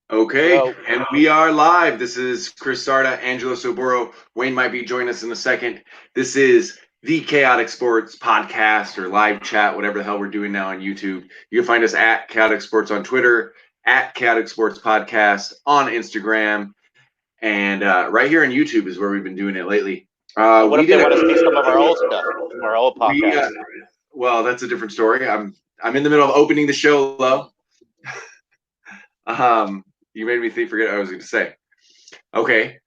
Okay, Yo, and we are live. This is Chris Sarda, Angelo Soboro. Wayne might be joining us in a second. This is the Chaotic Sports podcast or live chat, whatever the hell we're doing now on YouTube. You can find us at Chaotic Sports on Twitter, at Chaotic Sports Podcast on Instagram, and right here on YouTube is where we've been doing it lately. what We if they did want to see some a of our old stuff from our old we podcast? well, that's a different story. I'm in the middle of opening the show, though. Um, you made me forget what I was going to say. Okay,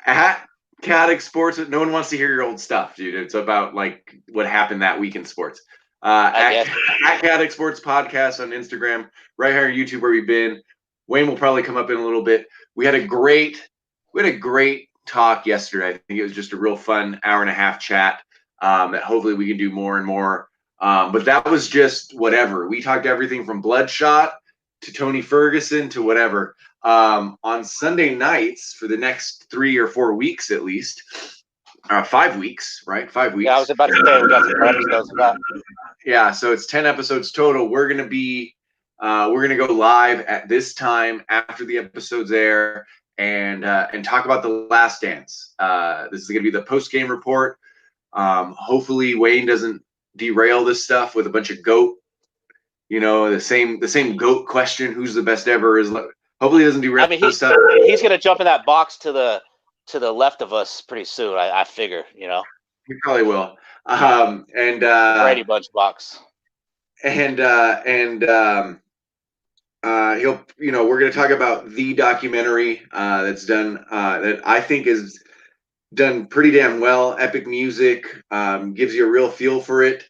at Chaotic Sports, no one wants to hear your old stuff, dude. It's about like what happened that week in sports. Uh, I at, guess. at Chaotic Sports Podcast on Instagram, right here on YouTube where we've been. Wayne will probably come up in a little bit. We had a great talk yesterday. I think it was just a real fun hour and a half chat that hopefully we can do more and more. But that was just whatever. We talked everything from Bloodshot to Tony Ferguson to whatever. On Sunday nights for the next 3 or 4 weeks at least, 5 weeks, right? 5 weeks. Yeah, I was about to say we got some more episodes of that. Yeah, so it's 10 episodes total. We're gonna go live at this time after the episodes air and talk about the Last Dance. This is gonna be the post game report. Hopefully Wayne doesn't derail this stuff with a bunch of goat. The same goat question: who's the best ever? Is hopefully he doesn't derail I mean, this stuff. he's gonna jump in that box to the left of us pretty soon. I figure, He probably will. the Brady Bunch box. He'll, we're going to talk about the documentary that's done that I think is done pretty damn well. Epic music, gives you a real feel for it,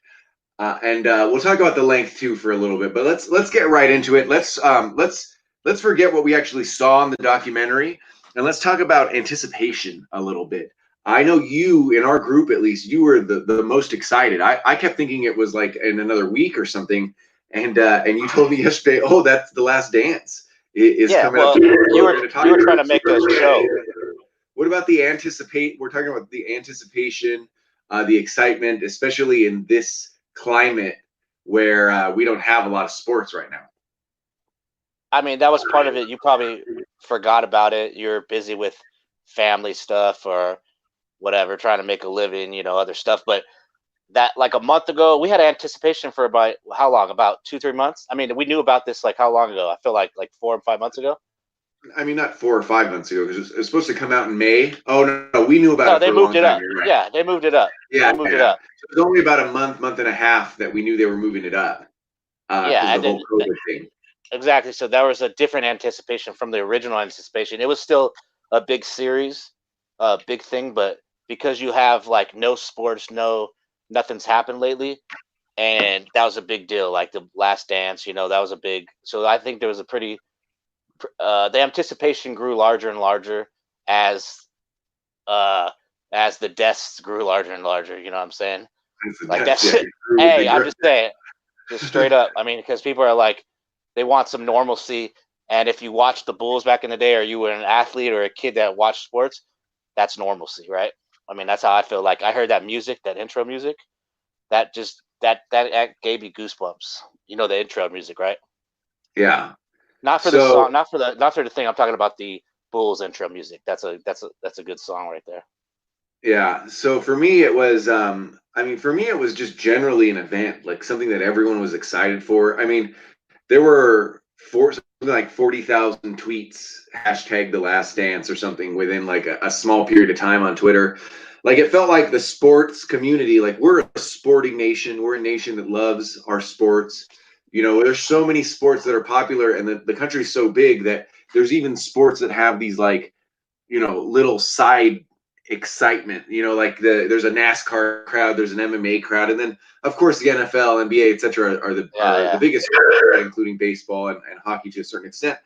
and we'll talk about the length too for a little bit. But let's get right into it. Let's forget what we actually saw in the documentary, and let's talk about anticipation a little bit. I know you, in our group at least, you were the most excited. I kept thinking it was like in another week or something, and you told me yesterday, oh, that's the Last Dance is Yeah, coming up. well, you were trying to make a show. What about the anticipate? We're talking about the anticipation, the excitement, especially in this climate where we don't have a lot of sports right now. I mean, that was part of it. You probably forgot about it. You're busy with family stuff or whatever, trying to make a living, other stuff. But that, like a month ago, we had anticipation for about how long? About 2-3 months. I mean, we knew about this like how long ago? I feel like 4 or 5 months ago. I mean, not 4 or 5 months ago because it's supposed to come out in May. Oh no, we knew about No, it they for a moved long it time. up. You're right. Yeah, they moved it up. Yeah, They moved it yeah. up. So it was only about a month and a half that we knew they were moving it up because Yeah, of and the then whole COVID thing. exactly. So there was a different anticipation from the original anticipation. It was still a big series, a big thing, but because you have like no sports, nothing's happened lately, and that was a big deal. Like the Last Dance, that was a big. So I think there was a pretty. The anticipation grew larger and larger as uh as the deaths grew larger and larger. You know what I'm saying? Like That's, that's yeah, hey, I'm just saying, just straight up. I mean, because people are like, they want some normalcy. And if you watched the Bulls back in the day, or you were an athlete or a kid that watched sports, that's normalcy, right? I mean, that's how I feel. Like I heard that music, that intro music, that gave me goosebumps. The intro music, right? yeah. Not for the So song, not for the thing. I'm talking about the Bulls intro music. That's a good song right there. yeah, so for me it was for me it was just generally an event, like something that everyone was excited for. I mean, there were something like 40,000 tweets hashtag the last dance or something within like a small period of time on Twitter. Like it felt like the sports community, like we're a sporting nation, we're a nation that loves our sports. There's so many sports that are popular, and the country's so big that there's even sports that have these like little side excitement. Like there's a NASCAR crowd, there's an MMA crowd, and then of course the NFL, NBA, etc. are the biggest, including baseball and hockey to a certain extent.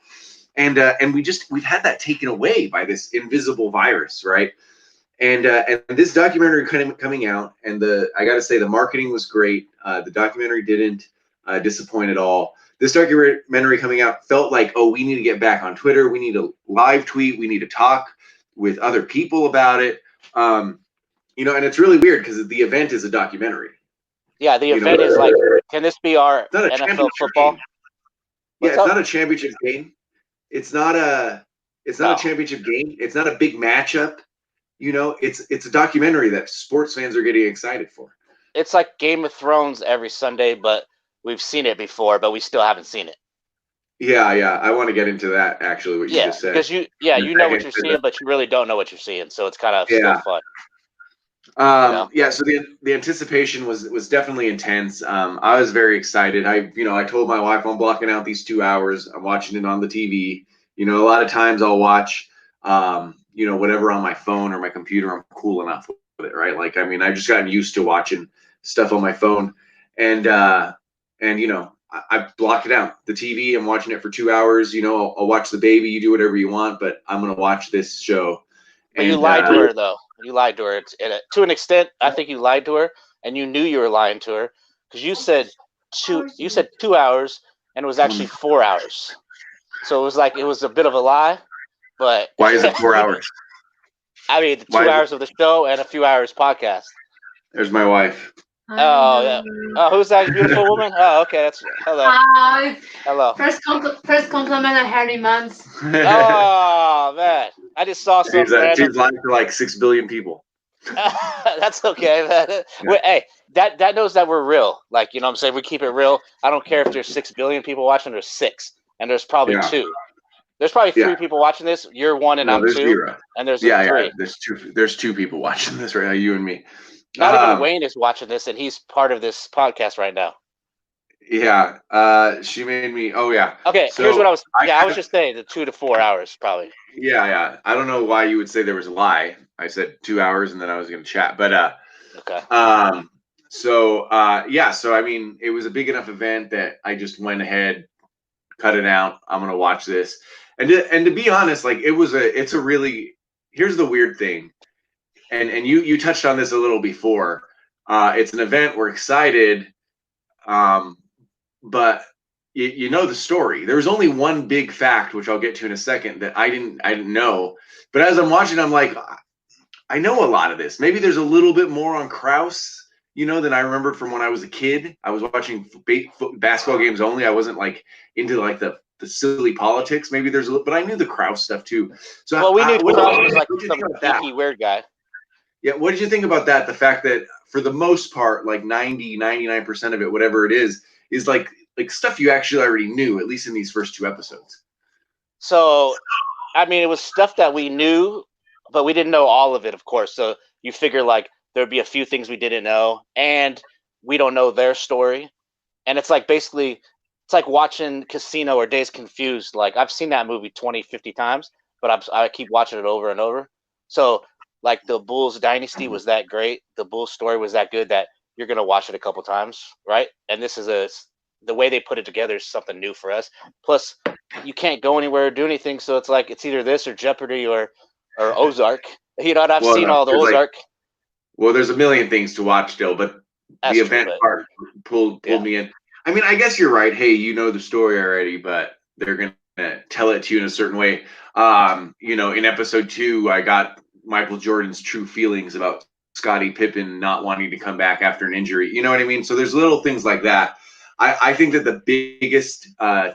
And we've had that taken away by this invisible virus, right? And this documentary coming out, and I got to say the marketing was great. The documentary didn't disappoint at all. This documentary coming out felt like, oh, we need to get back on Twitter. We need to live tweet. We need to talk with other people about it. And it's really weird because the event is a documentary. Yeah, the event is like, can this be our It's not a NFL championship football? game. Yeah, What's it's up? not a championship game. It's not a it's not a No, championship game. It's not a big matchup. It's a documentary that sports fans are getting excited for. it's like Game of Thrones every Sunday, but we've seen it before, but we still haven't seen it. Yeah, yeah. I want to get into that actually. What you Yeah, just said. because In a you know what second. you're seeing, but you really don't know what you're seeing, so it's kind of still Yeah. fun, you know. Yeah, so the anticipation was definitely intense. I was very excited. I told my wife I'm blocking out these 2 hours. I'm watching it on the TV. A lot of times I'll watch, whatever on my phone or my computer. I'm cool enough with it, right? Like, I mean, I've just gotten used to watching stuff on my phone, and I blocked it out. The TV, I'm watching it for 2 hours. I'll watch the baby. You do whatever you want, but I'm gonna watch this show, But you and lied to her, though. You lied to her. To an extent, I think you lied to her, and you knew you were lying to her because you said two. You said 2 hours, and it was actually 4 hours. So it was like it was a bit of a lie, but why is it 4 hours? I mean, the Why two is it? hours of the show and a few hours podcast. There's my wife. Oh yeah. Oh, who's that beautiful woman? Oh, okay. That's hello. Hi. Hello. First compliment I heard in months. Oh man, I just saw some random. She's lying to like 6 billion people. That's okay, man. Hey, that knows that we're real. Like, you know what I'm saying? We keep it real. I don't care if there's 6 billion people watching, there's six. And there's probably Yeah. two. There's probably three Yeah. people watching this. You're one and No, I'm there's two. zero. And there's Yeah, a three. yeah. There's two people watching this right now, you and me. Not even Wayne is watching this, and he's part of this podcast right now. Yeah. She made me. Oh yeah. Okay, So here's what I was. I I was just saying the 2 to 4 hours probably. yeah. I don't know why you would say there was a lie. I said 2 hours and then I was gonna chat, but Okay. So I mean, it was a big enough event that I just went ahead, cut it out. I'm gonna watch this, and to be honest, like it's a really. Here's the weird thing, and you touched on this a little before. It's an event we're excited, but you know the story. There's only one big fact, which I'll get to in a second, that I didn't know. But as I'm watching, I'm like, I know a lot of this. Maybe there's a little bit more on Kraus, than I remembered from when I was a kid. I was watching basketball games only. I wasn't like into like the silly politics. Maybe there's a little, but I knew the Kraus stuff too. So Well, we knew Kraus was like what did you some think about that? geeky weird guy. Yeah, what did you think about that? The fact that for the most part, like 99% of it, whatever it is like stuff you actually already knew, at least in these first two episodes. So, I mean, it was stuff that we knew, but we didn't know all of it, of course. So you figure like there'd be a few things we didn't know, and we don't know their story. And it's like basically, it's like watching Casino or Days Confused. Like I've seen that movie 20, 50 times, but I keep watching it over and over. So like the Bulls dynasty was that great. The Bulls story was that good that you're gonna watch it a couple times, right? And this is the way they put it together is something new for us. Plus, you can't go anywhere or do anything, so it's like it's either this or Jeopardy or Ozark. You know, and I've seen all the Ozark. Well, there's a million things to watch still, but the event part pulled me in. I mean, I guess you're right. Hey, you know the story already, but they're gonna tell it to you in a certain way. In episode 2, I got Michael Jordan's true feelings about Scottie Pippen not wanting to come back after an injury. You know what I mean? So there's little things like that. I think that the biggest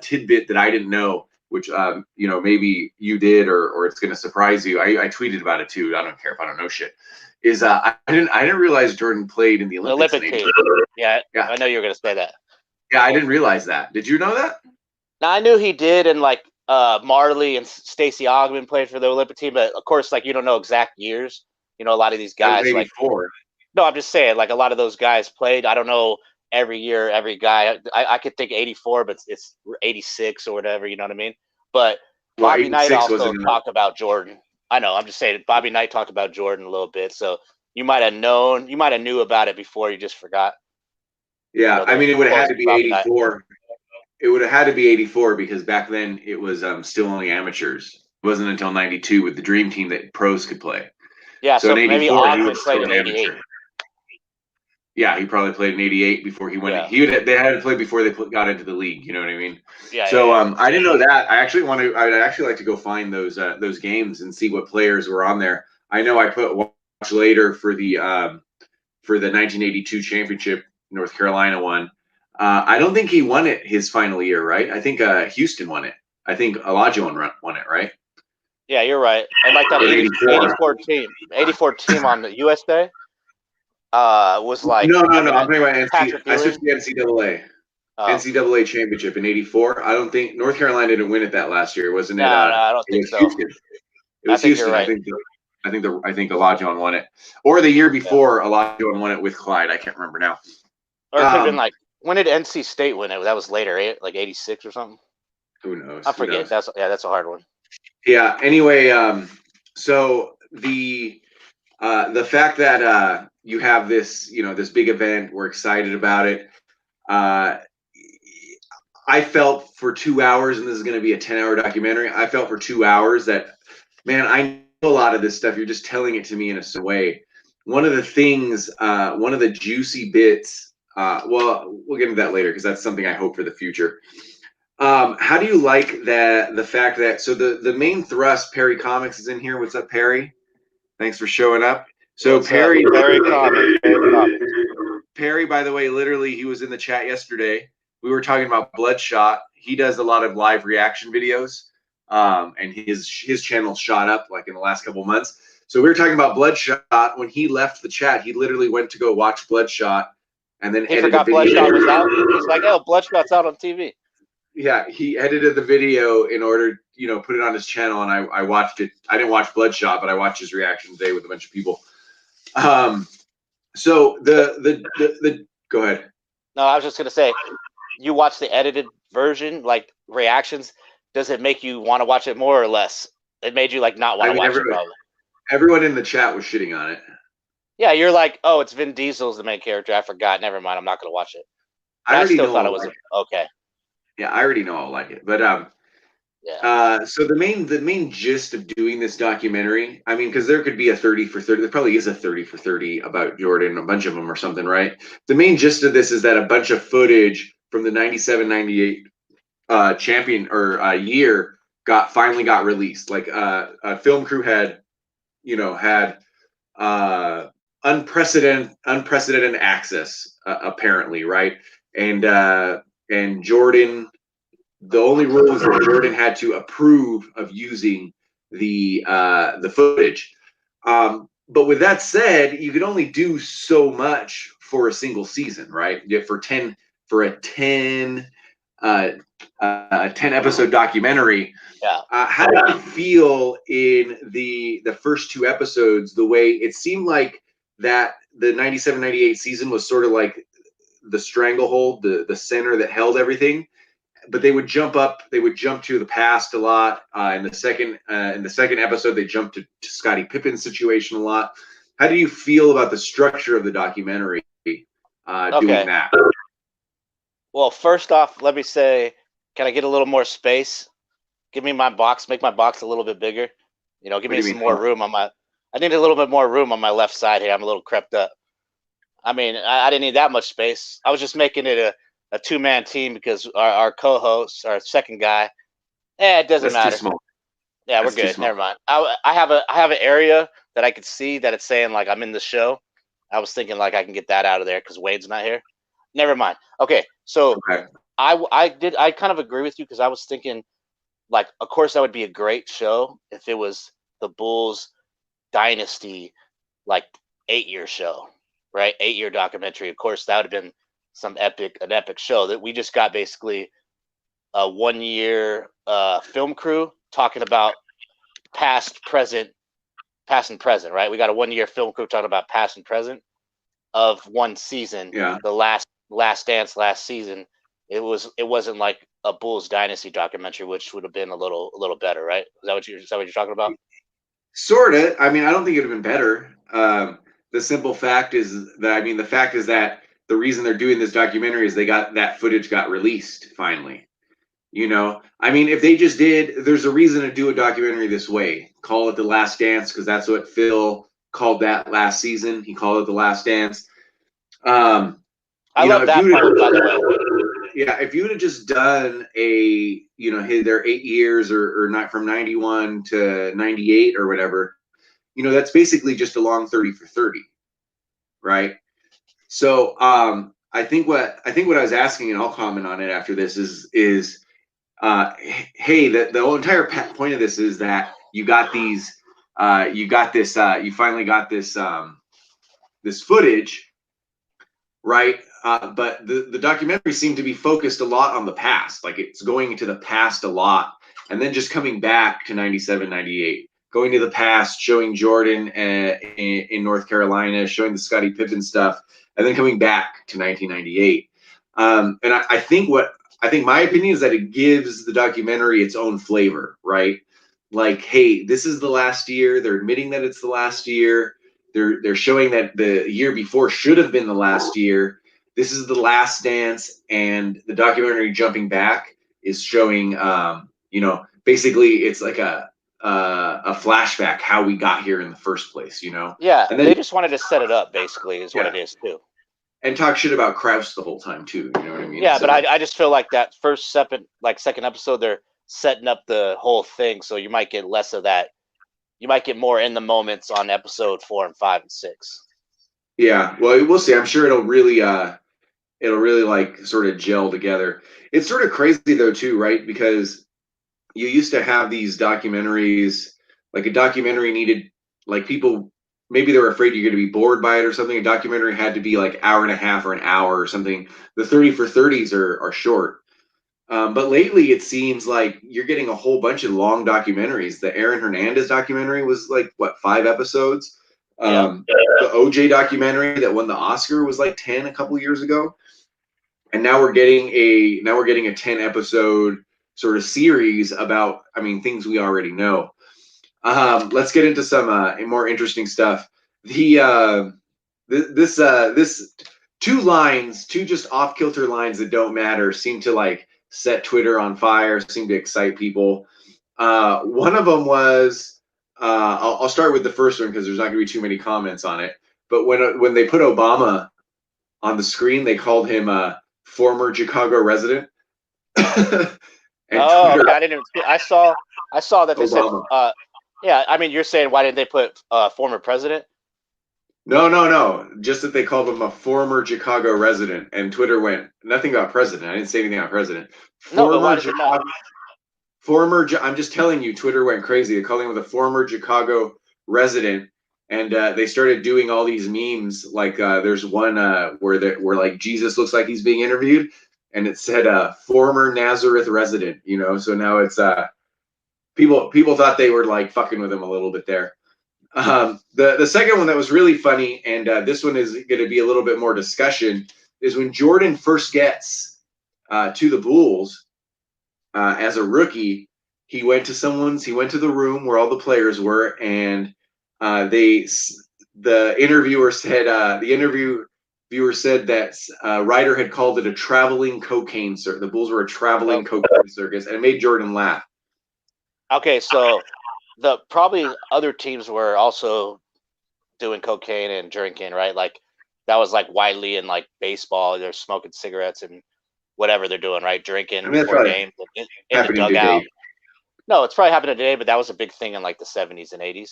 tidbit that I didn't know, which maybe you did, or it's going to surprise you. I tweeted about it too. I don't care if I don't know shit. Is I didn't realize Jordan played in the Olympics. Yeah, I know you were going to say that. Yeah, I didn't realize that. Did you know that? Now I knew he did, and like Marley and Stacey Ogman played for the Olympic team, but of course, like you don't know exact years. You know, a lot of these guys like 84. No, I'm just saying, like a lot of those guys played. I don't know every year, every guy. I could think 84, but it's 86 or whatever. You know what I mean? But Bobby Knight also talked about Jordan. I know. I'm just saying, Bobby Knight talked about Jordan a little bit, so you might have known, you might have knew about it before. You just forgot. Yeah, I mean, it would have had to be 84. It would have had to be 84 because back then it was still only amateurs. It wasn't until 92 with the Dream Team that pros could play. Yeah, so in maybe Ogman played in 88. Yeah, he probably played in '88 before he went. Yeah. They had to play before they got into the league. You know what I mean? Yeah. So I didn't know that. I'd actually like to go find those games and see what players were on there. I know I put watch later for the 1982 championship. North Carolina won. I don't think he won it his final year, right? I think Houston won it. I think Olajuwon won it, right? Yeah, you're right. And like that In 84 team, 84 team on the USA was like No. I mean I'm talking about Patrick I Ewing. switched to NCAA. Oh, NCAA championship in '84. I don't think North Carolina didn't win it that last year, wasn't no, it? I don't It think was so. Houston. It I was think you're Houston. right. I think Olajuwon won it, or the year before Olajuwon won it with Clyde. I can't remember now. Or it could have been like, when did NC State win it? That was later, eh? Like 86 or something. Who knows? I forget. That's a hard one. Yeah. Anyway, so the fact that you have this, this big event, we're excited about it. I felt for 2 hours, and this is going to be a 10-hour documentary. I felt for 2 hours that, man, I know a lot of this stuff. You're just telling it to me in a way. One of the things, one of the juicy bits. Well, we'll get into that later because that's something I hope for the future. How do you like the fact that the main thrust, Perry Comics, is in here? What's up, Perry? Thanks for showing up. So What's Perry Comics. Perry, by the way, literally he was in the chat yesterday. We were talking about Bloodshot. He does a lot of live reaction videos, and his channel shot up like in the last couple months. So we were talking about Bloodshot. When he left the chat, he literally went to go watch Bloodshot, and then he forgot Bloodshot was out. He's like, "Oh, Bloodshot's out on TV." Yeah, he edited the video in order, put it on his channel, and I watched it. I didn't watch Bloodshot, but I watched his reaction today with a bunch of people. So the go ahead. No, I was just gonna say, you watch the edited version, like reactions. Does it make you want to watch it more or less? It made you like not want to watch it, probably. Everyone in the chat was shitting on it. Yeah, you're like, oh, it's Vin Diesel's the main character. I forgot. Never mind. I'm not gonna watch it. I still thought it was okay. Yeah, I already know I'll like it, but yeah. So the main gist of doing this documentary, I mean, because there could be a 30 for 30, there probably is a 30 for 30 about Jordan, a bunch of them or something, right? The main gist of this is that a bunch of footage from the 97-98 champion or year finally got released. Like a film crew had unprecedented access, apparently, right? And Jordan, the only rule is that Jordan had to approve of using the footage. But with that said, you could only do so much for a single season, right? For a 10 episode documentary. Yeah. How did you feel in the first two episodes? The way it seemed like that the 97-98 season was sort of like the stranglehold, the center that held everything. But they would jump to the past a lot. In the second episode, they jumped to Scottie Pippen's situation a lot. How do you feel about the structure of the documentary doing that? Well, first off, let me say, can I get a little more space? Give me my box, make my box a little bit bigger. Give me some more room I need a little bit more room on my left side here. I'm a little crept up. I mean, I didn't need that much space. I was just making it a two-man team because our co-host, our second guy, it doesn't matter. Too small. Yeah, we're good. Never mind. I have an area that I could see that it's saying like I'm in the show. I was thinking like I can get that out of there because Wade's not here. Never mind. Okay, so I kind of agree with you because I was thinking like, of course, that would be a great show if it was the Bulls dynasty, like 8-year show, right? 8-year documentary. Of course, that would have been an epic show. That we just got basically a 1-year film crew talking about past and present, right? We got a 1-year film crew talking about past and present of one season. Yeah. The last dance last season. It wasn't like a Bulls dynasty documentary, which would have been a little better, right? Is that what you're talking about? Sort of. I mean, I don't think it would have been better. The simple fact is that the reason they're doing this documentary is that footage got released finally. I mean, if they just there's a reason to do a documentary this way. Call it The Last Dance because that's what Phil called that last season. He called it The Last Dance. I love that part, by the way. Yeah, if you would have just done their 8 years or not from 91 to 98 or whatever, that's basically just a long 30 for 30, right? So I think what I was asking, and I'll comment on it after this, is hey, the whole entire point of this is that you got these, you finally got this footage, right? But the documentary seemed to be focused a lot on the past, like it's going into the past a lot, and then just coming back to 97, 98, going to the past, showing Jordan in North Carolina, showing the Scottie Pippen stuff, and then coming back to 1998. And I think my opinion is that it gives the documentary its own flavor, right? Like, hey, this is the last year. They're admitting that it's the last year. They're showing that the year before should have been the last year. This is the last dance, and the documentary jumping back is showing, basically it's like a flashback how we got here in the first place, Yeah, and then they just wanted to set it up, basically, is what yeah, it is too. and talk shit about Kraus the whole time too. You know what I mean? Yeah, So, but I just feel like that second episode, they're setting up the whole thing, so you might get less of that. You might get more in the moments on episode 4 and 5 and 6. yeah, well, we'll see. I'm sure it'll really like sort of gel together. It's sort of crazy though too, right? Because you used to have these documentaries, like a documentary needed, like people, maybe they were afraid you're going to be bored by it or something. A documentary had to be like hour and a half or an hour or something. The 30 for 30s are short. But lately it seems like you're getting a whole bunch of long documentaries. The Aaron Hernandez documentary was like, what, 5 episodes? Yeah. The OJ documentary that won the Oscar was like 10 a couple years ago. And now we're getting a 10 episode sort of series about, I mean, things we already know. Let's get into some more interesting stuff. This two just off kilter lines that don't matter seem to like set Twitter on fire, seem to excite people. One of them was, I'll start with the first one because there's not going to be too many comments on it. But when they put Obama on the screen, they called him a former Chicago resident. And Oh, Twitter, okay. I didn't even see. I saw that they said. Obama. Yeah. I mean, you're saying why didn't they put former president? No. Just that they called him a former Chicago resident, and Twitter went nothing about president. I didn't say anything about president. No, but why Former did they not? I'm just telling you, Twitter went crazy. They called him a former Chicago resident, and they started doing all these memes. Like there's one where like Jesus looks like he's being interviewed, and it said former Nazareth resident. So now it's people thought they were like fucking with him a little bit there. The second one that was really funny, and this one is going to be a little bit more discussion, is when Jordan first gets to the Bulls as a rookie. He went to the room where all the players were, and the interviewer said that Ryder had called it a traveling cocaine circus. The Bulls were a traveling cocaine circus, and it made Jordan laugh. Okay, so the probably other teams were also doing cocaine and drinking, right? Like that was like widely in like baseball. They're smoking cigarettes and whatever they're doing, right? Drinking I mean, that's before probably games in the happening dugout. today. No, it's probably happening today, but that was a big thing in like the 70s and 80s.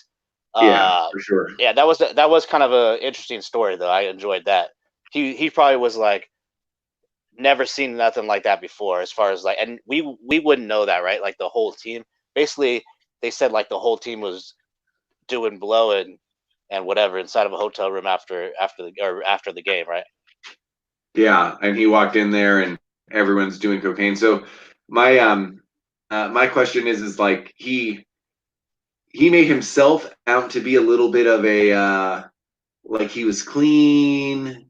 Yeah, for sure. Yeah, that was kind of an interesting story though. I enjoyed that. He probably was like never seen nothing like that before, as far as like, and we wouldn't know that, right? Like the whole team. Basically, they said like the whole team was doing blow and whatever inside of a hotel room after the game, right? Yeah, and he walked in there, and everyone's doing cocaine. So my question is like he made himself out to be a little bit of a like he was clean.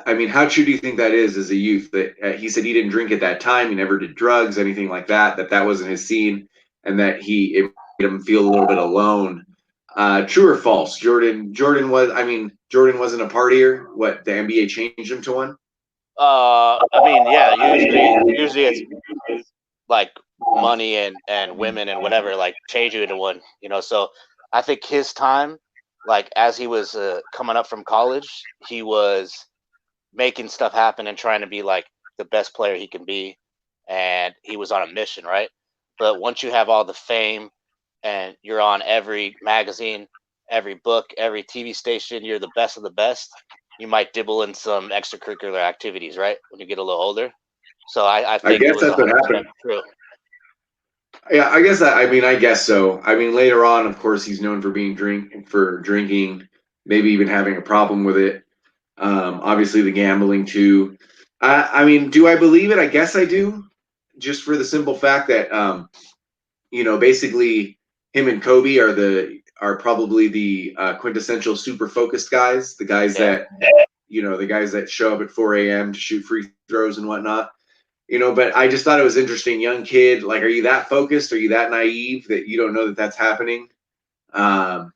I mean, how true do you think that is as a youth? That he said he didn't drink at that time, he never did drugs, anything like that. That wasn't his scene, and that it made him feel a little bit alone. True or false? Jordan was. I mean, Jordan wasn't a partier. What, the NBA changed him to one? I mean, yeah. Usually it's like money and women and whatever like change you into one. So I think his time, like as he was coming up from college, he was making stuff happen and trying to be like the best player he can be, and he was on a mission, right? But once you have all the fame and you're on every magazine, every book, every TV station, you're the best of the best, you might dibble in some extracurricular activities, right? When you get a little older. So I I think it guess was that's what 100% happened. true. Yeah, I guess I mean, I guess so. I mean, later on, of course, he's known for drinking, maybe even having a problem with it. Obviously, the gambling too. I mean, do I believe it? I guess I do, just for the simple fact that basically, him and Kobe are probably the quintessential super focused guys, the guys Yeah. that the guys that show up at 4 a.m. to shoot free throws and whatnot. But I just thought it was interesting. Young kid, like, are you that focused? Are you that naive that you don't know that that's happening? Um,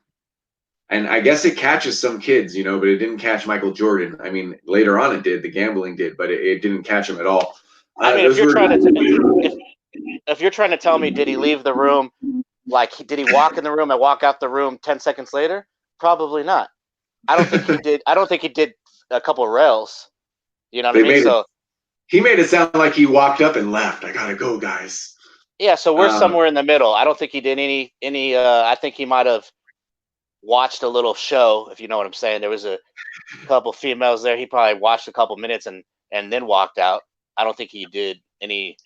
and I guess it catches some kids, but it didn't catch Michael Jordan. I mean, later on it did. The gambling did, but it didn't catch him at all. I mean, if Those you're were trying to if you're trying to tell me, did he leave the room? Like, did he walk in the room and walk out the room 10 seconds later? Probably not. I don't think he did. I don't think he did a couple rails. You know what I they mean? made it. So He made it sound like he walked up and left. I gotta go, guys. yeah, so we're Um, somewhere in the middle. I don't think he did any. I think he might have watched a little show, if you know what I'm saying. There was a couple females there. He probably watched a couple minutes and then walked out. I don't think he did any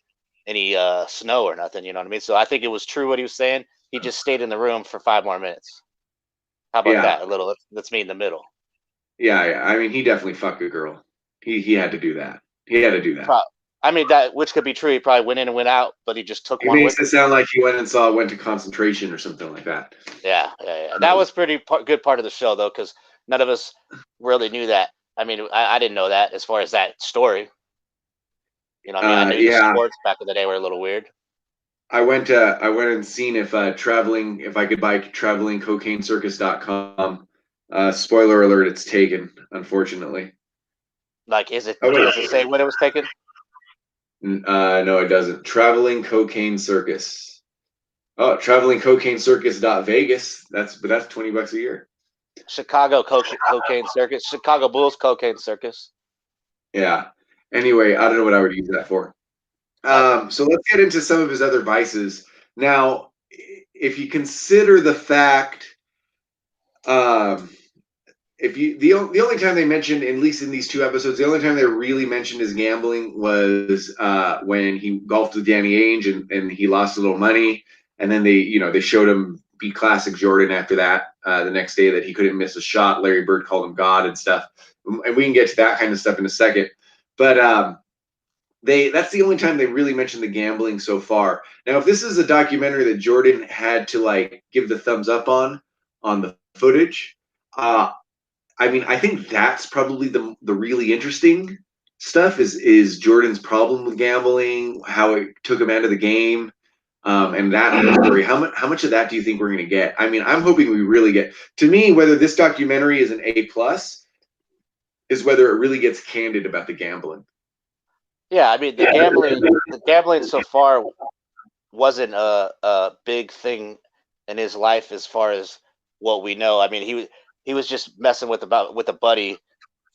snow or nothing. You know what I mean? So I think it was true what he was saying. He just stayed in the room for 5 more minutes. How about yeah, that? A little. Let's meet in the middle. yeah. I mean, he definitely fucked a girl. He had to do that. He had to do that. Pro- I mean, that which could be true. He probably went in and went out, but he just took It one makes with it him. sound like he went to concentration or something like that. Yeah. That was pretty good part of the show though, because none of us really knew that. I mean, I didn't know that as far as that story. You know, what I mean, I knew the Yeah, sports back in the day were a little weird. I went and seen if if I could buy travelingcocaineCircus.com. Spoiler alert, it's taken, unfortunately. Like, is it? Oh wait, Does it say when it was taken? no, it doesn't. Traveling Cocaine Circus. Oh, traveling cocaine circus.vegas. That's $20 a year. Chicago cocaine circus. Chicago Bulls cocaine circus. Yeah. Anyway, I don't know what I would use that for. Like, So let's get into some of his other vices. Now, if you consider the fact, um, if you the only time they mentioned, at least in these two episodes, the only time they really mentioned his gambling was when he golfed with Danny Ainge and he lost a little money, and then they showed him beat classic Jordan after that. The next day that he couldn't miss a shot, Larry Bird called him God and stuff, and we can get to that kind of stuff in a second. But that's the only time they really mentioned the gambling so far. Now, if this is a documentary that Jordan had to like give the thumbs up on the footage, I mean, I think that's probably the really interesting stuff is Jordan's problem with gambling, how it took him out of the game, and that whole story. How much of that do you think we're going to get? I mean, I'm hoping we really get. To me, whether this documentary is an A+ is whether it really gets candid about the gambling. yeah, I mean, the gambling so far wasn't a big thing in his life as far as what we know. I mean, he was just messing with a buddy,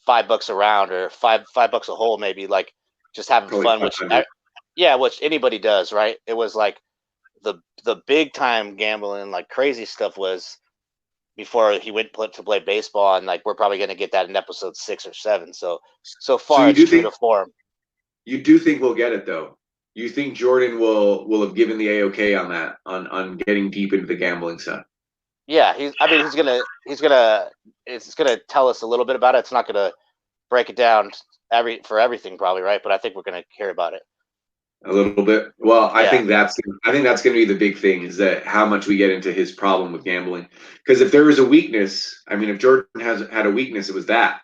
$5 a round or $5 a hole, maybe, like just having Probably fun. 500. Which anybody does, right? It was like the big time gambling, like crazy stuff was before he went to play baseball, and like we're probably going to get that in episode 6 or 7. So So far, it's true to form. you do think we'll get it though? You think Jordan will have given the A-OK on that on getting deep into the gambling stuff? Yeah, it's gonna tell us a little bit about it. It's not gonna break it down for everything probably, right? But I think we're gonna hear about it. A little bit. Well, Yeah, I think that's going to be the big thing is that how much we get into his problem with gambling. Because if there is a weakness, I mean, if Jordan has had a weakness, it was that.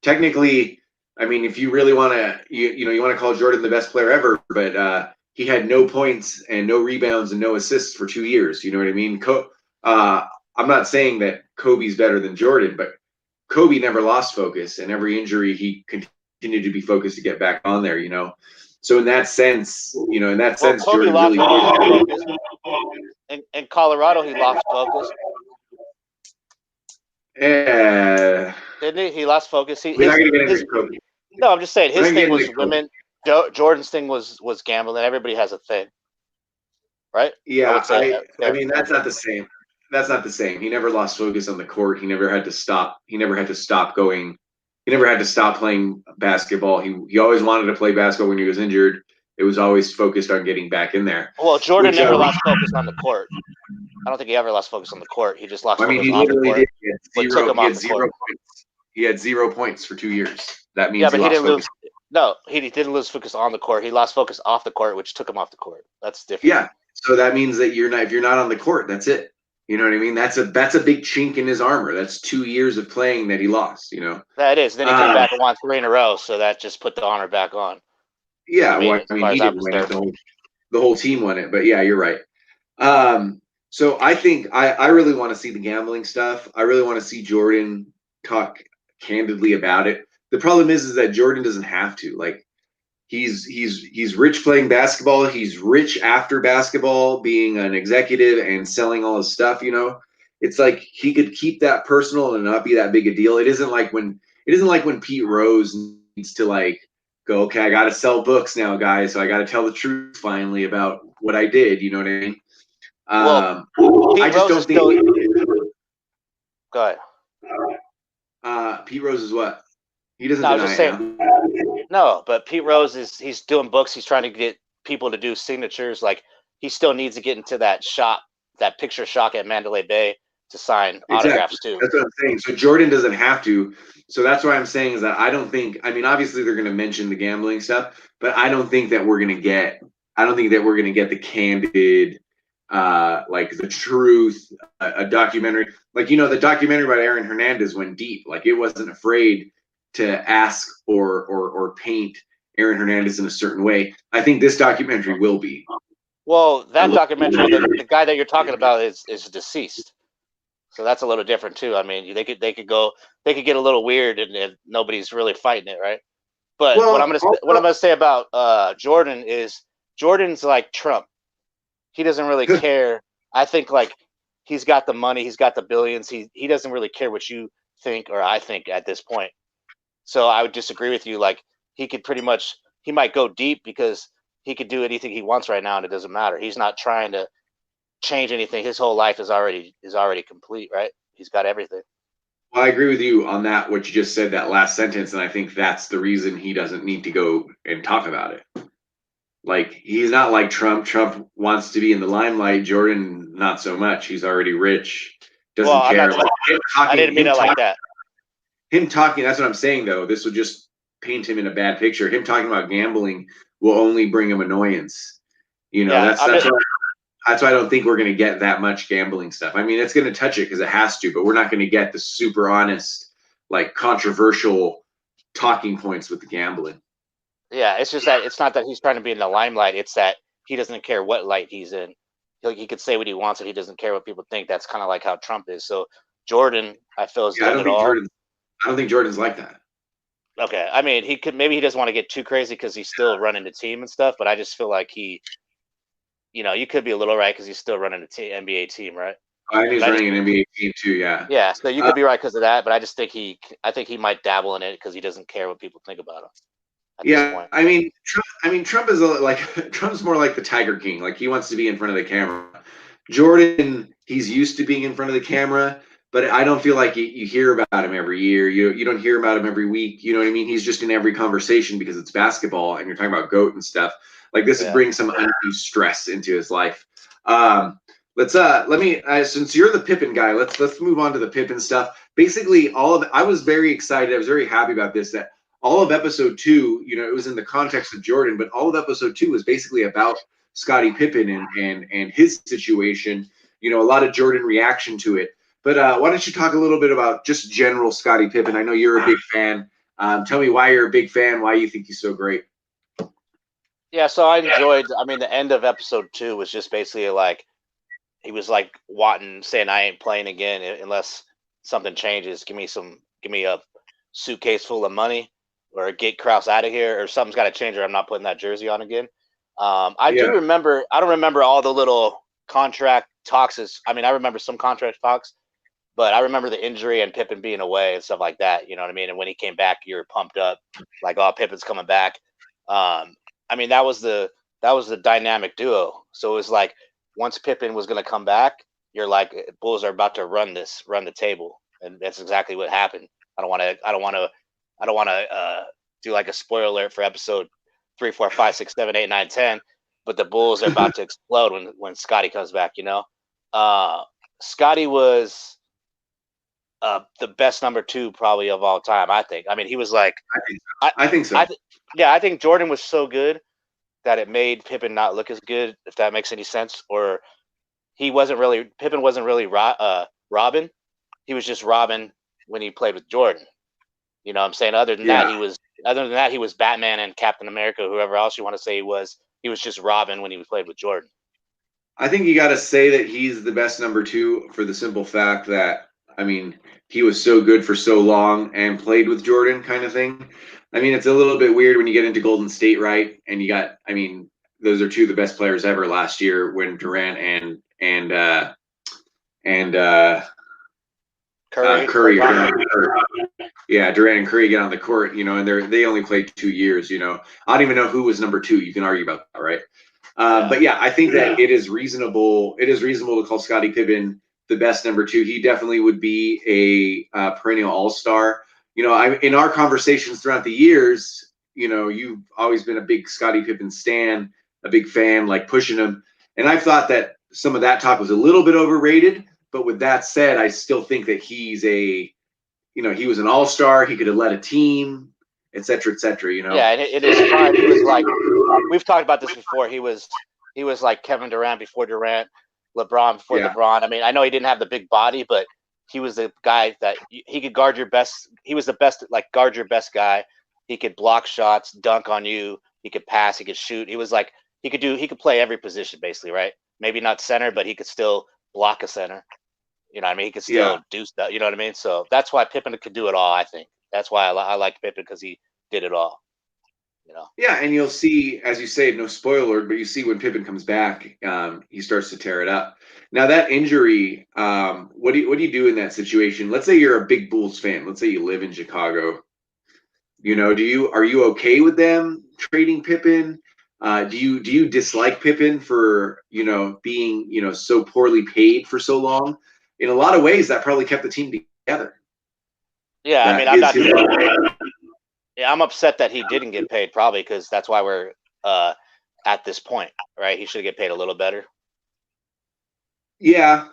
Technically, I mean, if you really want to, you want to call Jordan the best player ever, but he had no points and no rebounds and no assists for 2 years. You know what I mean? I'm not saying that Kobe's better than Jordan, but Kobe never lost focus, and every injury he continued to be focused to get back on there. So well, Kobe Jordan lost really. focus. In Colorado, he lost focus, Yeah, didn't he? He lost focus. we're not gonna get into Kobe. No, I'm just saying We're his not gonna thing get was into Kobe. women. Jordan's thing was gambling. Everybody has a thing, right? I Yeah, would say. I mean that's not the same. That's not the same. He never lost focus on the court. He never had to stop. He never had to stop going. He never had to stop playing basketball. He always wanted to play basketball when he was injured. It was always focused on getting back in there. Well, Jordan Which, never lost focus on the court. I don't think he ever lost focus on the court. He just lost I mean, focus he off the literally court. did. What took him He off had the 0 court. points. He had 0 points for 2 years. That means Yeah, but he lost didn't focus. lose. No, he didn't lose focus on the court. He lost focus off the court, which took him off the court. That's different. Yeah. So that means that if you're not on the court, that's it. You know what I mean? That's a big chink in his armor. That's 2 years of playing that he lost. You know. That is. Then he came back and won 3 in a row, so that just put the honor back on. Yeah. I mean, he didn't win it. The whole team won it. But yeah, you're right. So I think I really want to see the gambling stuff. I really want to see Jordan talk candidly about it. The problem is that Jordan doesn't have to. Like, he's rich playing basketball. He's rich after basketball, being an executive and selling all his stuff. You know, it's like he could keep that personal and not be that big a deal. It isn't like when Pete Rose needs to like go, okay, I got to sell books now, guys. So I got to tell the truth finally about what I did. You know what I mean? Well, I just don't think. Go ahead. Pete Rose is what? He doesn't No, I was deny just it saying. now. No, but Pete Rose he's doing books. He's trying to get people to do signatures. Like, he still needs to get into that shop, that picture shop at Mandalay Bay to sign autographs too. That's what I'm saying. So Jordan doesn't have to. So that's what I'm saying is that I don't think. I mean, obviously they're going to mention the gambling stuff, but I don't think that we're going to get. I don't think that we're going to get the candid, like the truth, a documentary. Like, you know, the documentary about Aaron Hernandez went deep. Like, it wasn't afraid to ask or paint Aaron Hernandez in a certain way. I think this documentary will be. Well, that documentary, the guy that you're talking about is deceased, so that's a little different too. I mean, they could get a little weird, and nobody's really fighting it, right? But what I'm gonna say about Jordan is Jordan's like Trump. He doesn't really care. I think like he's got the money, he's got the billions. He doesn't really care what you think or I think at this point. So I would disagree with you. Like, he might go deep because he could do anything he wants right now, and it doesn't matter. He's not trying to change anything. His whole life is already complete, right? He's got everything. Well, I agree with you on that, what you just said, that last sentence, and I think that's the reason he doesn't need to go and talk about it. Like, he's not like Trump. Trump wants to be in the limelight. Jordan, not so much. He's already rich, doesn't care. I didn't mean it like that. Him talking, that's what I'm saying, though. This would just paint him in a bad picture. Him talking about gambling will only bring him annoyance. You know, that's why I don't think we're going to get that much gambling stuff. I mean, it's going to touch it because it has to, but we're not going to get the super honest, like, controversial talking points with the gambling. Yeah, it's just that it's not that he's trying to be in the limelight. It's that he doesn't care what light he's in. He could say what he wants, and he doesn't care what people think. That's kind of like how Trump is. So Jordan, I feel, is doing it all. I don't think Jordan's like that. Okay, I mean, maybe he doesn't want to get too crazy because he's still running the team and stuff. But I just feel like you could be a little right because he's still running the NBA team, right? And he's running an NBA team too, yeah. Yeah, so you could be right because of that, but I just think I think he might dabble in it because he doesn't care what people think about him. Yeah, I mean, Trump is Trump's more like the Tiger King. Like, he wants to be in front of the camera. Jordan, he's used to being in front of the camera, but I don't feel like you hear about him every year. You don't hear about him every week. You know what I mean? He's just in every conversation because it's basketball and you're talking about GOAT and stuff. Like, this would bring some undue stress into his life. Since you're the Pippen guy, let's move on to the Pippen stuff. Basically, I was very excited. I was very happy about this, that all of episode 2, you know, it was in the context of Jordan, but all of episode 2 was basically about Scottie Pippen and his situation. You know, a lot of Jordan reaction to it. But why don't you talk a little bit about just general Scottie Pippen? I know you're a big fan. Tell me why you're a big fan, why you think he's so great. Yeah, so I enjoyed, the end of episode 2 was just basically like, he was like Watton saying, I ain't playing again unless something changes. Give me a suitcase full of money, or get Krause out of here, or something's got to change, or I'm not putting that jersey on again. I don't remember all the little contract talks. I remember some contract talks, but I remember the injury and Pippen being away and stuff like that. You know what I mean? And when he came back, you were pumped up, like, oh, Pippen's coming back. That was the dynamic duo. So it was like, once Pippen was going to come back, you're like, Bulls are about to run the table, and that's exactly what happened. I don't want to do like a spoiler alert for episode 3, 4, 5, 6, 7, 8, 9, 10. But the Bulls are about to explode when Scotty comes back. Scotty was the best number 2 probably of all time. I think. I mean, he was like. I think so. I think Jordan was so good that it made Pippen not look as good. If that makes any sense, or Pippen wasn't really Robin. He was just Robin when he played with Jordan. You know what I'm saying? Other than that, he was Batman and Captain America, whoever else you want to say he was. He was just Robin when he played with Jordan. I think you got to say that he's the best number 2 for the simple fact that, I mean, he was so good for so long and played with Jordan kind of thing. I mean, it's a little bit weird when you get into Golden State, right? And you got, I mean, those are 2 of the best players ever last year when Durant and Curry are yeah, Durant and Curry get on the court, and they only played 2 years. I don't even know who was number 2. You can argue about that, right? But yeah, I think that it is reasonable. It is reasonable to call Scottie Pippen the best number 2. He definitely would be a perennial all-star. In our conversations throughout the years, you've always been a big Scottie Pippen stan, a big fan, like pushing him. And I've thought that some of that talk was a little bit overrated. But with that said, I still think that he's he was an all-star. He could have led a team, et cetera, et cetera. Yeah, and it is fine. He was like, we've talked about this before. He was like Kevin Durant before Durant, LeBron before LeBron. I mean, I know he didn't have the big body, but he was the guy that he could guard your best. He was the best, like guard your best guy. He could block shots, dunk on you. He could pass. He could shoot. He was like he could play every position basically, right? Maybe not center, but he could still block a center. You know what I mean? He could still do stuff. You know what I mean? So that's why Pippen could do it all, I think. That's why I like Pippen, because he did it all. Yeah, and you'll see, as you say, no spoiler, but you see when Pippen comes back, he starts to tear it up. Now that injury, what do you do in that situation? Let's say you're a big Bulls fan. Let's say you live in Chicago. Are you okay with them trading Pippen? Do you dislike Pippen for being so poorly paid for so long? In a lot of ways, that probably kept the team together. Yeah, I mean, I'm upset that he didn't get paid, probably because that's why we're at this point, right? He should get paid a little better. Yeah,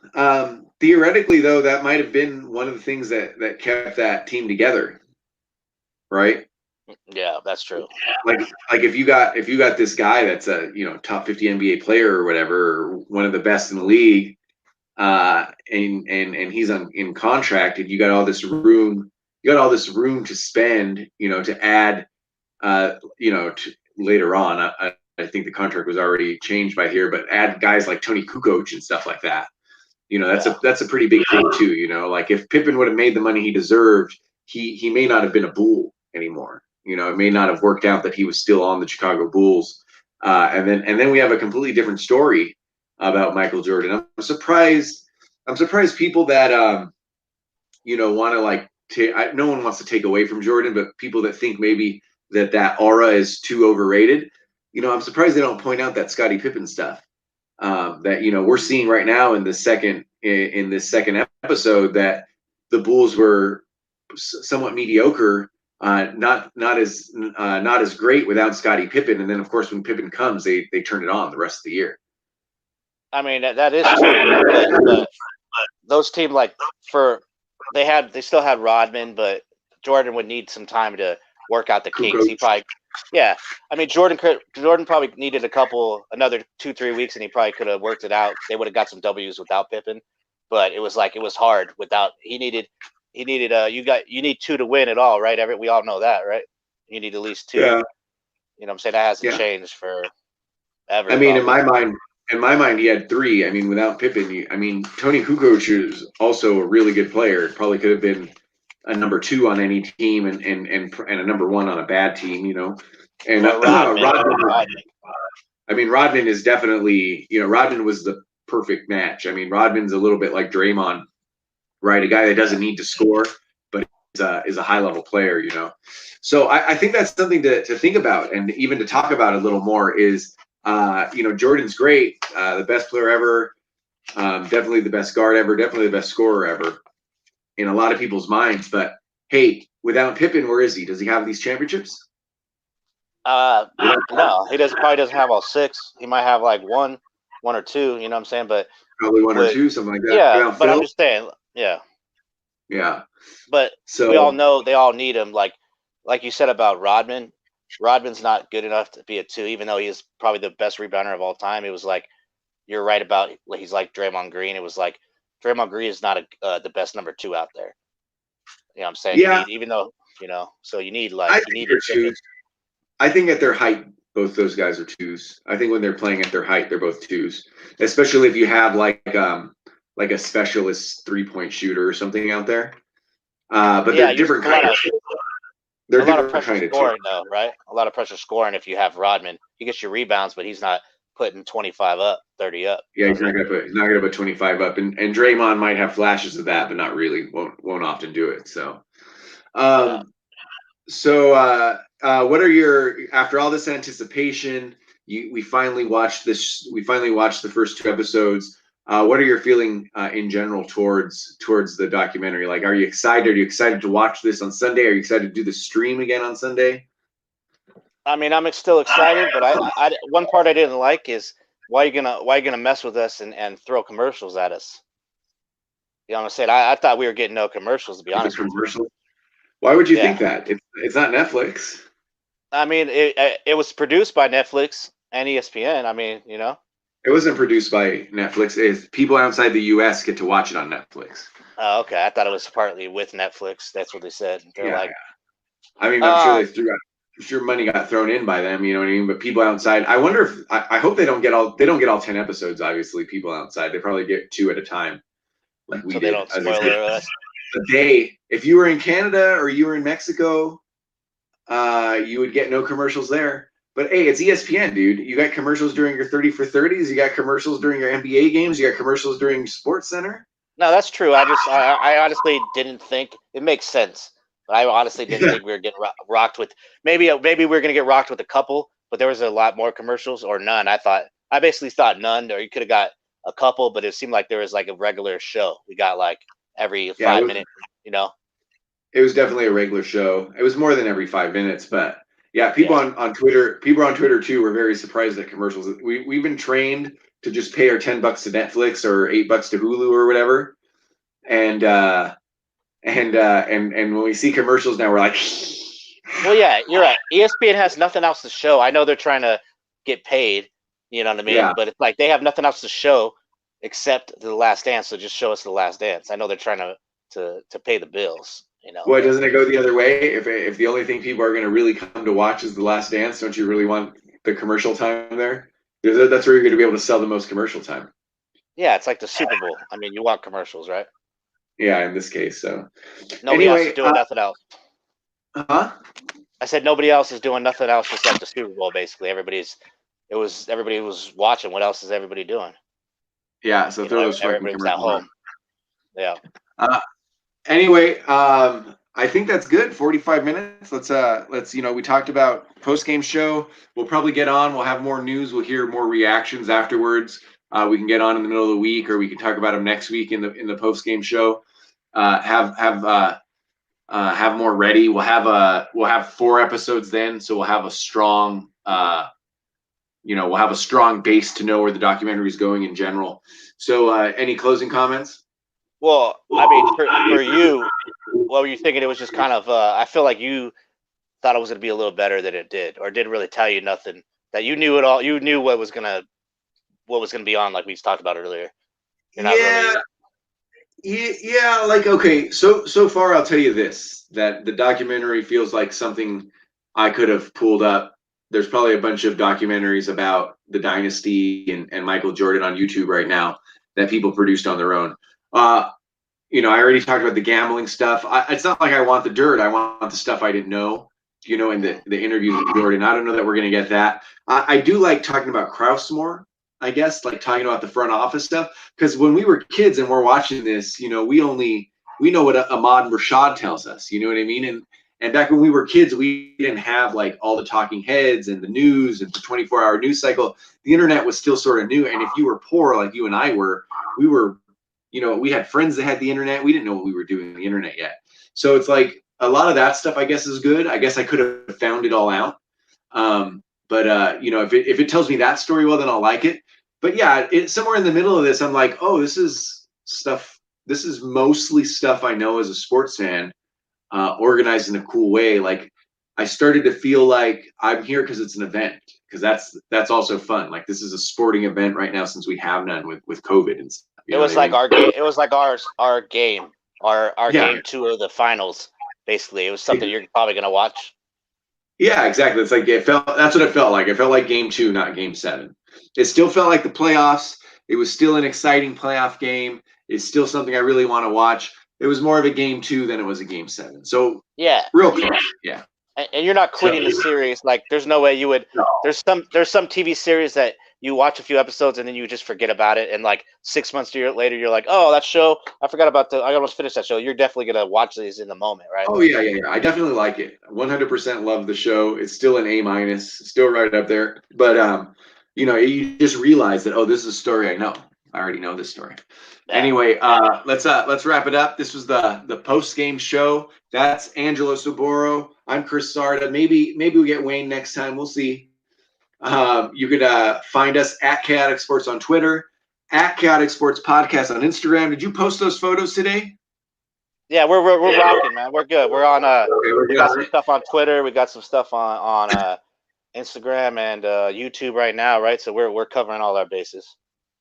theoretically, though, that might have been one of the things that kept that team together, right? Yeah, that's true. Like if you got this guy that's a top 50 NBA player or whatever, or one of the best in the league, and he's in contract, and you got all this room to spend, to add, later on. I think the contract was already changed by here, but add guys like Tony Kukoc and stuff like that. That's a pretty big thing too. Like if Pippen would have made the money he deserved, he may not have been a Bull anymore. It may not have worked out that he was still on the Chicago Bulls. And then we have a completely different story about Michael Jordan. I'm surprised people that want to like no one wants to take away from Jordan, but people that think maybe that aura is too overrated. I'm surprised they don't point out that Scottie Pippen stuff that we're seeing right now in this second episode, that the Bulls were somewhat mediocre, not as great without Scottie Pippen, and then of course when Pippen comes, they turn it on the rest of the year. I mean, that is true. But those teams, like they still had Rodman, but Jordan would need some time to work out the kinks. He probably, yeah. I mean, Jordan probably needed another 2-3 weeks, and he probably could have worked it out. They would have got some W's without Pippen, but it was hard without. You need 2 to win it all, right? We all know that, right? You need at least 2. Yeah. You know what I'm saying? That hasn't changed for ever. I mean, in my mind, he had 3. I mean, without Pippen, Tony Kukoc is also a really good player. Probably could have been a number 2 on any team and a number 1 on a bad team, And Rodman. I mean, Rodman is definitely, Rodman was the perfect match. I mean, Rodman's a little bit like Draymond, right? A guy that doesn't need to score, but is a high level player, So I think that's something to think about, and even to talk about a little more is. Jordan's great, the best player ever, definitely the best guard ever, definitely the best scorer ever in a lot of people's minds. But hey, without Pippen, where is he? Does he have these championships? No, he doesn't. Probably doesn't have all six. He might have like one or two. You know what I'm saying? But Probably one or with two, something like that. yeah, Yeah, but I'm Phil. just saying, yeah. Yeah. But we all So know they all need him. Like you said about Rodman. Rodman's not good enough to be a two, even though he's probably the best rebounder of all time. It was like you're right about he's like Draymond Green. It was like Draymond Green is not the best number two out there. You know what I'm saying? You yeah, need even though so you need I you think need a they're different. twos. I think at their height, both those guys are twos. I think when they're playing at their height, they're both twos. Especially if you have like a specialist 3-point shooter or something out there. But Yeah, they're you different a kind lot of of they're a lot of different pressure kind of two. scoring though, right? A lot of pressure scoring if you have Rodman. He gets your rebounds, but he's not putting 25 up, 30 up. You Yeah, know what I mean? he's not gonna put 25 up, and Draymond might have flashes of that, but not really. Won't often do it. So, Yeah. um, what are your after all this anticipation? We finally watched this. We finally watched the first 2 episodes. What are your feeling in general towards the documentary? Like, are you excited? Are you excited to watch this on Sunday? Are you excited to do the stream again on Sunday? I mean, I'm still excited, but one part I didn't like is why you gonna mess with us and throw commercials at us? You know what I'm saying? I thought we were getting no commercials, to be The honest with you. commercial. Why would you Yeah. think that? It's not Netflix. I mean, it was produced by Netflix and ESPN. I mean, It wasn't produced by Netflix. It's people outside the U.S. get to watch it on Netflix. Oh, okay. I thought it was partly with Netflix. That's what they said. They're Yeah, like, I mean, I'm sure uh, they threw out. I'm sure money got thrown in by them. You know what I mean? But people outside, I wonder if I hope they don't get all 10 episodes. Obviously, people outside they probably get 2 at a time, like we so they did. don't As I said, spoiler us. a day. If you were in Canada or you were in Mexico, you would get no commercials there. But hey, it's ESPN, dude. You got commercials during your 30 for 30s. You got commercials during your NBA games. You got commercials during Sports Center. No, that's true. I honestly didn't think it makes sense. But I honestly didn't think we were getting rocked with. Maybe we were gonna get rocked with a couple, but there was a lot more commercials or none. I basically thought none, or you could have got a couple, but it seemed like there was like a regular show. We got like every Yeah, 5 minutes, you know. it was definitely a regular show. It was more than every 5 minutes, but yeah, people Yeah. on Twitter, people on Twitter too, were very surprised at commercials. We've been trained to just pay our $10 to Netflix or $8 to Hulu or whatever, and and when we see commercials now, we're like, Well, yeah, you're right. ESPN has nothing else to show. I know they're trying to get paid, you know what I mean? yeah, But it's like they have nothing else to show except The Last Dance. So just show us The Last Dance. I know they're trying to pay the bills, what but doesn't it go the other way? If the only thing people are going to really come to watch is The Last Dance, don't you really want the commercial time there? That's where you're going to be able to sell the most commercial time. yeah, it's like the Super Bowl. I mean, you want commercials, right? Yeah, in this case. So Nobody else is anyway, doing nothing else. huh? I said nobody else is doing nothing else just like the Super Bowl. Basically, everybody was watching. What else is everybody doing? Yeah, so throw those fucking Everybody was at commercials home. on. Yeah. Anyway, I think that's good. 45 minutes. Let's we talked about post game show. We'll probably get on. We'll have more news. We'll hear more reactions afterwards. We can get on in the middle of the week, or we can talk about them next week in the post game show. Have more ready. We'll have 4 episodes then, so we'll have a strong we'll have a strong base to know where the documentary is going in general. So, any closing comments? Well, I mean, for you, what were you thinking? It was just kind of. I feel like you thought it was going to be a little better than it did, or didn't really tell you nothing. That you knew it all. You knew what was gonna be on, like we talked about earlier. You're not really. Yeah, like okay, so far I'll tell you this, that the documentary feels like something I could have pulled up. There's probably a bunch of documentaries about the dynasty and Michael Jordan on YouTube right now that people produced on their own. I already talked about the gambling stuff. It's not like I want the dirt. I want the stuff I didn't know, in the interviews with Jordan. I don't know that we're going to get that. I do like talking about Krause more, I guess, like talking about the front office stuff. Because when we were kids and we're watching this, we know what Ahmad Rashad tells us. You know what I mean? And back when we were kids, we didn't have like all the talking heads and the news and the 24-hour news cycle. The internet was still sort of new. And if you were poor, like you and I were, we had friends that had the internet. We didn't know what we were doing on the internet yet. So it's like a lot of that stuff, I guess, is good. I guess I could have found it all out. But if it tells me that story well, then I'll like it. But yeah, somewhere in the middle of this, I'm like, oh, this is stuff. This is mostly stuff I know as a sports fan, organized in a cool way. Like I started to feel like I'm here because it's an event, because that's also fun. Like this is a sporting event right now since we have none with COVID and stuff. It was like our game. It was like our game, our Yeah. game 2 of the finals. Basically, it was something you're probably gonna watch. Yeah, exactly. It's like that's what it felt like. It felt like game 2, not game 7. It still felt like the playoffs. It was still an exciting playoff game. It's still something I really want to watch. It was more of a game 2 than it was a game 7. So Yeah, real close. Yeah. and you're not quitting the series. Like, there's no way you would. No. There's some TV series that you watch a few episodes and then you just forget about it, and like 6 months later, you're like, oh, that show, I forgot about I almost finished that show. You're definitely gonna watch these in the moment, right? Oh yeah. I definitely like it. 100% love the show. It's still an A-, still right up there. But you just realize that, oh, this is a story I know. I already know this story. Yeah. Anyway, let's wrap it up. This was the post-game show. That's Angelo Saboro. I'm Chris Sarda. Maybe we get Wayne next time. We'll see. You could find us at Chaotic Sports on Twitter, at Chaotic Sports Podcast on Instagram. Did you post those photos today? Yeah, we're rocking, man. We're good. We're on we got some stuff on Twitter. We got some stuff on Instagram and YouTube right now, right? So we're covering all our bases.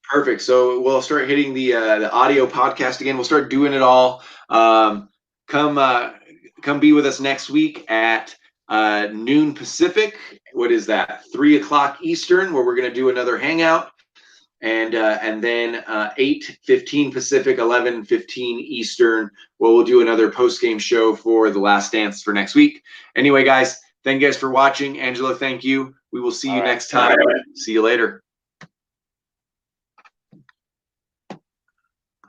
Perfect. So we'll start hitting the audio podcast again. We'll start doing it all. Come be with us next week at noon Pacific. What is that? 3:00 Eastern, where we're going to do another hangout, and then 8:15 Pacific, 11:15 Eastern, where we'll do another post game show for The Last Dance for next week. Anyway, guys, thank you guys for watching. Angelo, thank you. We will see you next time. See you later.